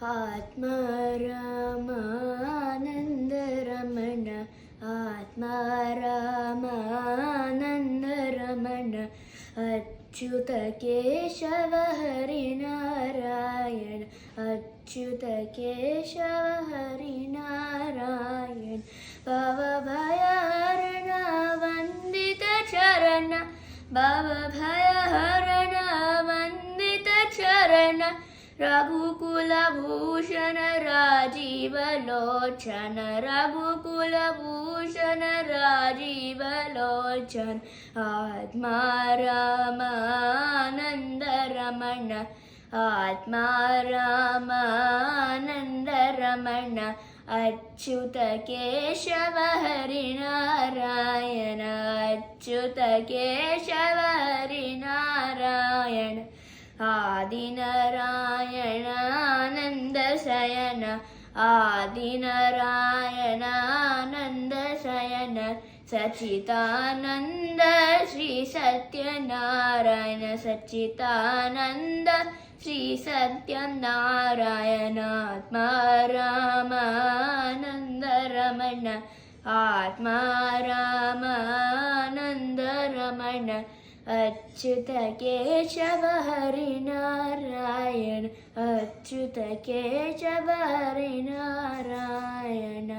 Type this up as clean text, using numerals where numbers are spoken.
आत्मा रामानन्द रमण आत्मा रामानन्द रमण अच्युत केशव हरिनारायण अच्युत केशव हरिनारायण भवभयहरण वन्दित चरण भवभयहरण वन्दित चरण रघुकुलभूषण राजीवलोचन रघुकुलभूषण राजीवलोचन आत्मा रामानन्द रमण आत्मा रामानन्द रमण अच्युत केशव हरिनारायण अच्युत केशव हरिनारायण आदिनारायणानन्द शयन आदिनारायणानन्द शयन सच्चिदानन्द श्री सत्यनारायण सच्चिदानन्द श्री सत्यनारायण आत्मा रामानन्द रमण आत्मा रामानन्द रमण अच्युत केशव हरिनारायण अच्युत केशव हरिनारायण।